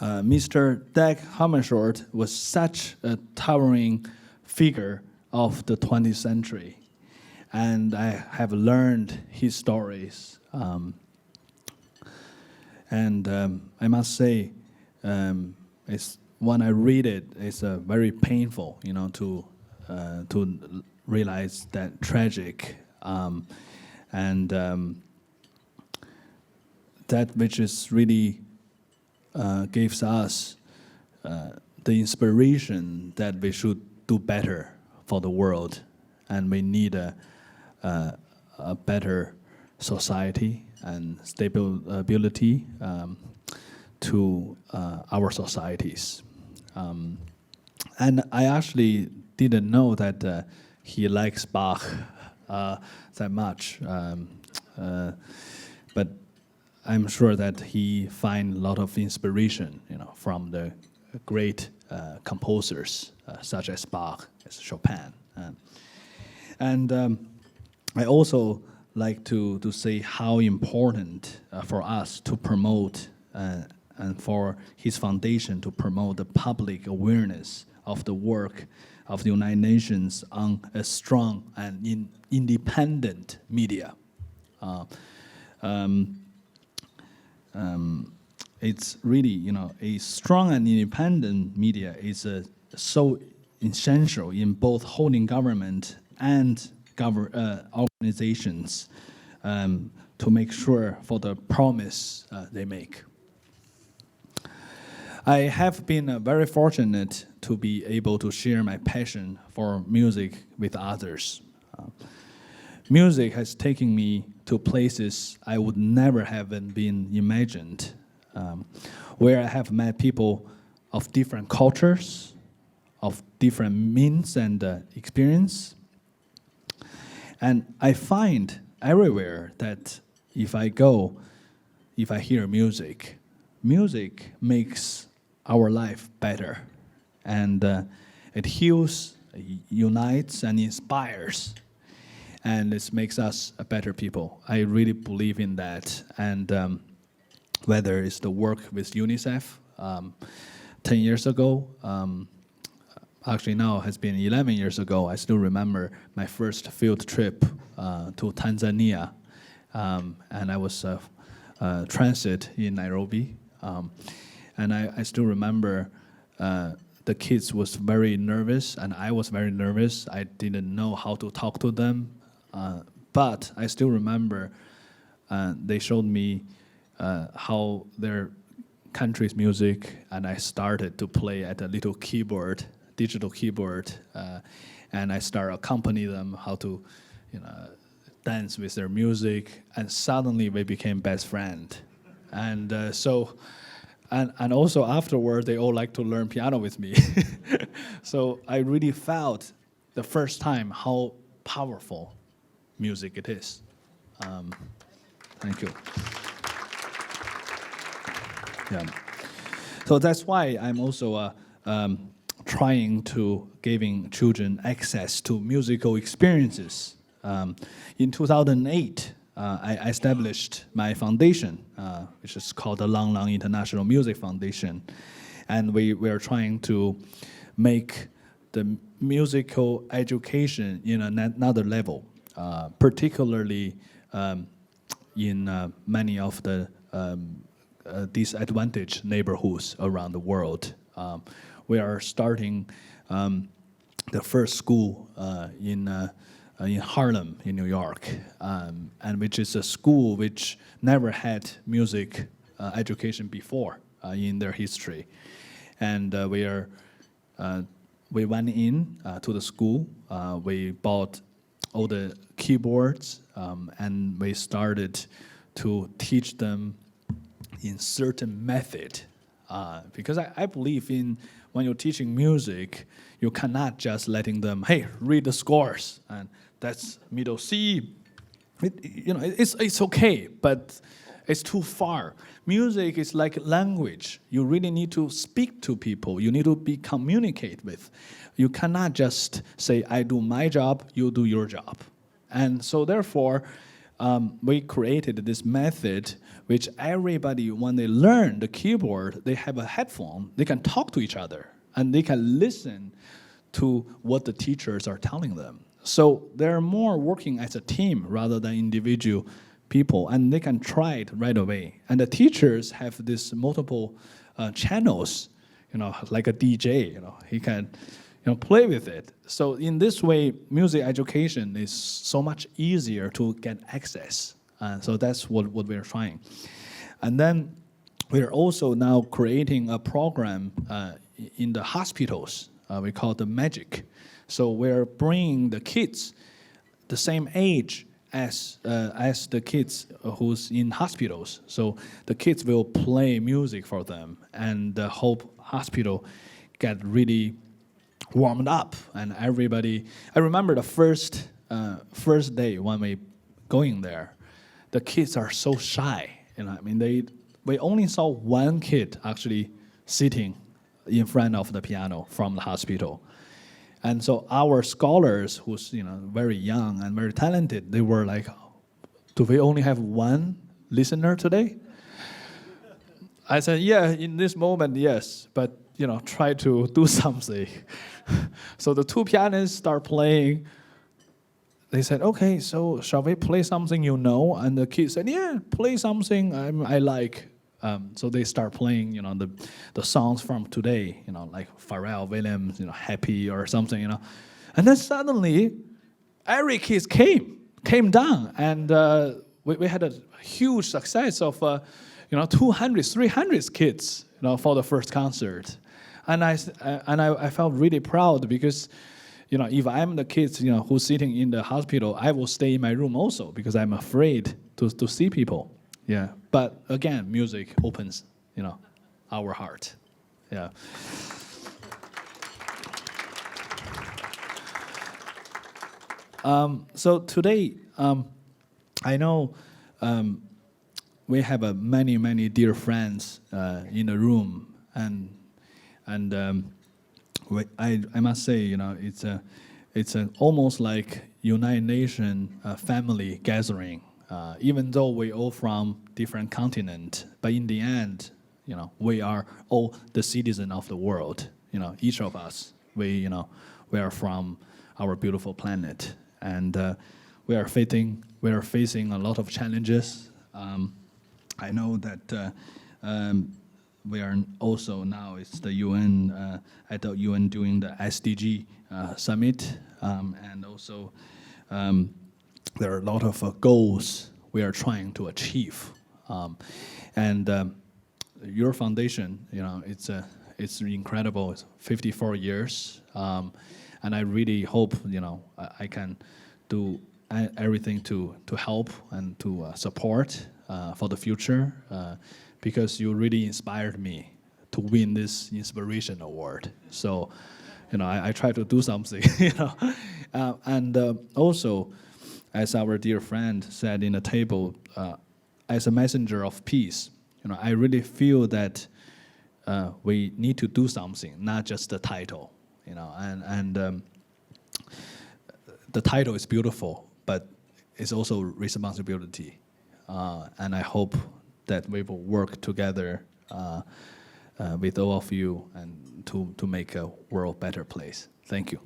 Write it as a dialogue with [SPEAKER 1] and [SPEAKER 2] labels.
[SPEAKER 1] Mr. Dag Hammarskjöld was such a towering figure of the 20th century, and I have learned his stories. I must say, it's when I read it, it's very painful, to realize that tragic, that which is really gives us the inspiration that we should do better for the world, and we need a better society and stability to our societies. And I actually didn't know that he likes Bach that much, but I'm sure that he finds a lot of inspiration, from the great composers such as Bach, as Chopin, I also like to say how important for us to promote and for his foundation to promote the public awareness of the work of the United Nations on a strong and independent media. It's really, a strong and independent media is so essential in both holding government and organizations to make sure for the promise they make. I have been very fortunate to be able to share my passion for music with others. Music has taken me to places I would never have been imagined, where I have met people of different cultures, of different means and experience. And I find everywhere that if I hear music, music makes our life better. And it heals, unites, and inspires. And it makes us a better people. I really believe in that. And whether it's the work with UNICEF 10 years ago, actually now has been 11 years ago, I still remember my first field trip to Tanzania. And I was transit in Nairobi. And I still remember the kids was very nervous, and I was very nervous. I didn't know how to talk to them. But I still remember they showed me how their country's music, and I started to play at a little keyboard, digital keyboard, and I started accompany them how to, dance with their music, and suddenly we became best friends. And and also afterward, they all like to learn piano with me. So I really felt the first time how powerful music it is. Thank you. Yeah. So that's why I'm also trying to giving children access to musical experiences. In 2008, I established my foundation, which is called the Lang Lang International Music Foundation. And we are trying to make the musical education in another level, particularly in many of the disadvantaged neighborhoods around the world. We are starting the first school in Harlem, in New York, and which is a school which never had music education before in their history. And we went in to the school, we bought all the keyboards, and we started to teach them in certain method. Because I believe in when you're teaching music, you cannot just letting them, hey, read the scores, and that's middle C. It's okay, but it's too far. Music is like language. You really need to speak to people. You need to communicate with. You cannot just say, I do my job, you do your job. And so therefore, we created this method which everybody, when they learn the keyboard, they have a headphone, they can talk to each other, and they can listen to what the teachers are telling them. So they're more working as a team rather than individual people, and they can try it right away. And the teachers have this multiple channels, like a DJ, he can play with it. So in this way, music education is so much easier to get access. So that's what we're trying. And then we're also now creating a program in the hospitals. We call it the Magic. So we're bringing the kids the same age as the kids who's in hospitals. So the kids will play music for them, and the whole hospital get really warmed up, and everybody. I remember the first day when we going there, the kids are so shy. We only saw one kid actually sitting in front of the piano from the hospital. And so our scholars, who's very young and very talented, they were like, "Do we only have one listener today?" I said, "Yeah, in this moment, yes, but try to do something." So the two pianists start playing. They said, "Okay, so shall we play something you know?" And the kids said, "Yeah, play something I like." So they start playing, the songs from today, like Pharrell Williams, Happy or something, And then suddenly, every kid came down, and we had a huge success of, 200, 300 kids, for the first concert. And I felt really proud because, if I'm the kids, who's sitting in the hospital, I will stay in my room also because I'm afraid to see people. Yeah, but again, music opens, our heart. Yeah. So today, I know we have many dear friends in the room, and I must say, it's almost like United Nations family gathering. Even though we all from different continent, but in the end, we are all the citizen of the world. Each of us, we are from our beautiful planet, and we are facing a lot of challenges. I know that we are also now it's the UN at the UN doing the SDG summit, and also. There are a lot of goals we are trying to achieve, and your foundation, it's incredible. It's 54 years, and I really hope I can do everything to help and to support for the future, because you really inspired me to win this inspiration award. So, I try to do something, and also. As our dear friend said in the table, as a messenger of peace, I really feel that we need to do something, not just the title, and the title is beautiful, but it's also responsibility, and I hope that we will work together with all of you and to make a world better place. Thank you.